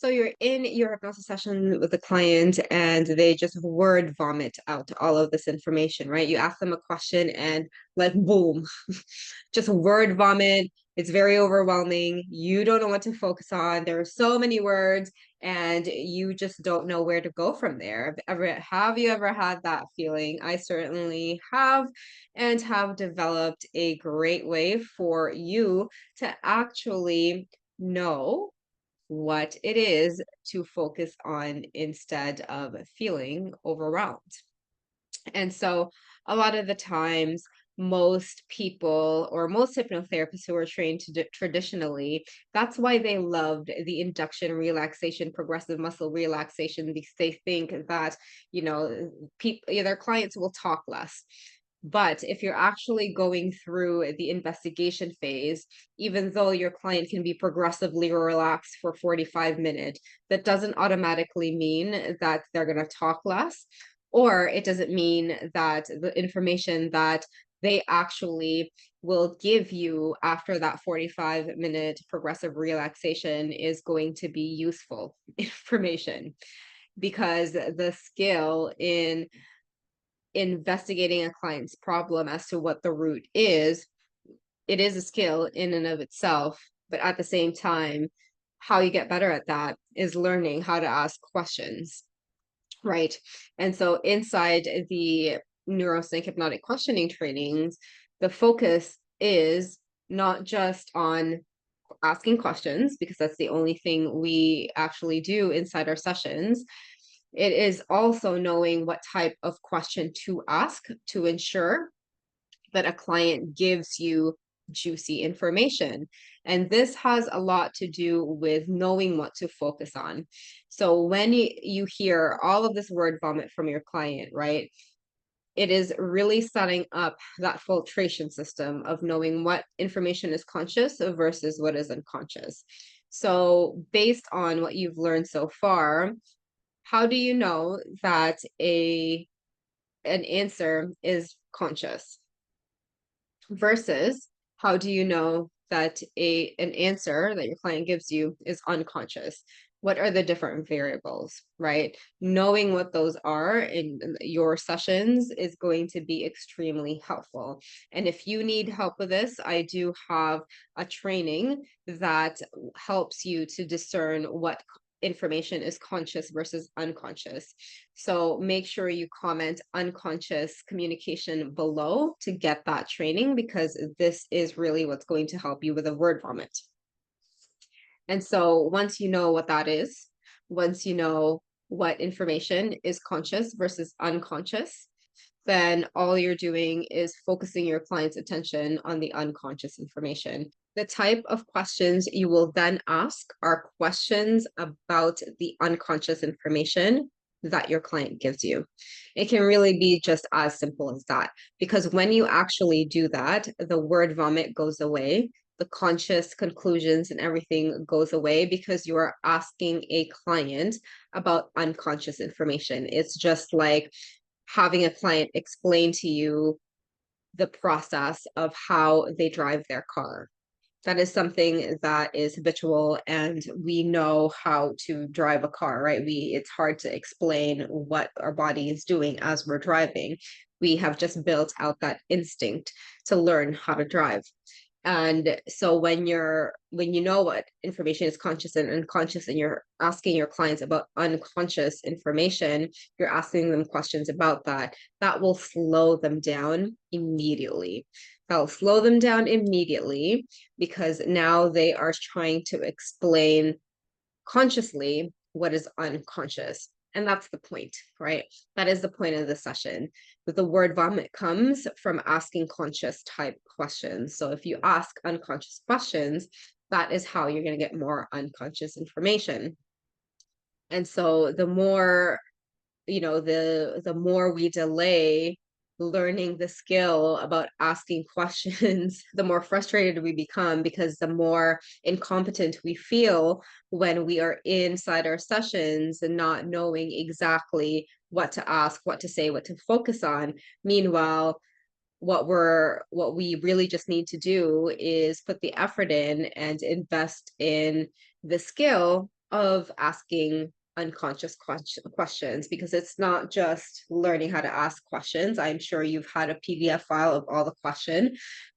So you're in your hypnosis session with a client and they just word vomit out all of this information, right? You ask them a question and like boom, just word vomit. It's very overwhelming. You don't know what to focus on. There are so many words and you just don't know where to go from there. Have you ever had that feeling? I certainly have, and have developed a great way for you to actually know what it is to focus on instead of feeling overwhelmed. And so, a lot of the times, most people or most hypnotherapists who are trained traditionally, that's why they loved the induction relaxation, progressive muscle relaxation, because they think that, people, their clients will talk less. But if you're actually going through the investigation phase, even though your client can be progressively relaxed for 45 minutes, that doesn't automatically mean that they're going to talk less, or it doesn't mean that the information that they actually will give you after that 45-minute progressive relaxation is going to be useful information, because the skill in investigating a client's problem as to what the root is, it is a skill in and of itself. But at the same time, how you get better at that is learning how to ask questions, right? And so inside the neurosync hypnotic questioning trainings, the focus is not just on asking questions, because that's the only thing we actually do inside our sessions. It is also knowing what type of question to ask to ensure that a client gives you juicy information. And this has a lot to do with knowing what to focus on. So when you hear all of this word vomit from your client, right? It is really setting up that filtration system of knowing what information is conscious versus what is unconscious. So based on what you've learned so far, how do you know that an answer is conscious versus how do you know that an answer that your client gives you is unconscious? What are the different variables, right? Knowing what those are in your sessions is going to be extremely helpful. And if you need help with this, I do have a training that helps you to discern what information is conscious versus unconscious. So make sure you comment unconscious communication below to get that training, because this is really what's going to help you with a word vomit. And so once you know what that is, once you know what information is conscious versus unconscious, then all you're doing is focusing your client's attention on the unconscious information. The type of questions you will then ask are questions about the unconscious information that your client gives you. It can really be just as simple as that, because when you actually do that, the word vomit goes away. The conscious conclusions and everything goes away because you are asking a client about unconscious information. It's just like having a client explain to you the process of how they drive their car. That is something that is habitual, and we know how to drive a car, right? It's hard to explain what our body is doing as we're driving. We have just built out that instinct to learn how to drive. And so when you know what information is conscious and unconscious, and you're asking your clients about unconscious information, you're asking them questions about that, that will slow them down immediately. That'll slow them down immediately, because now they are trying to explain consciously what is unconscious. And that's the point, right? That is the point of the session. But the word vomit comes from asking conscious type questions. So if you ask unconscious questions, that is how you're going to get more unconscious information. And so the more, the more we delay learning the skill about asking questions, the more frustrated we become, because the more incompetent we feel when we are inside our sessions and not knowing exactly what to ask, what to say, what to focus on. Meanwhile, what we really just need to do is put the effort in and invest in the skill of asking unconscious questions, because it's not just learning how to ask questions. I'm sure you've had a PDF file of all the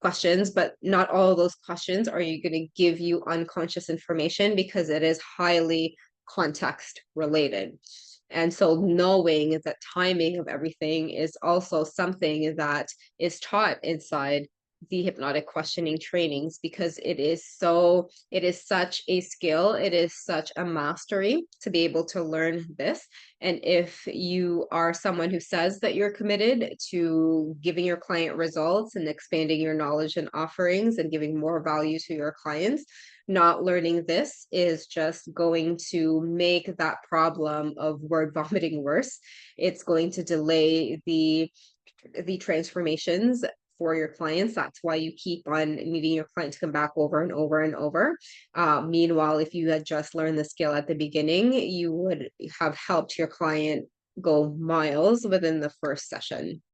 questions, but not all of those questions are you going to give you unconscious information, because it is highly context related. And so knowing that timing of everything is also something that is taught inside the hypnotic questioning trainings, because it is such a skill, it is such a mastery to be able to learn this. And if you are someone who says that you're committed to giving your client results and expanding your knowledge and offerings and giving more value to your clients, not learning this is just going to make that problem of word vomiting worse. It's going to delay the transformations for your clients. That's why you keep on needing your client to come back over and over and over. Meanwhile, if you had just learned the skill at the beginning, you would have helped your client go miles within the first session.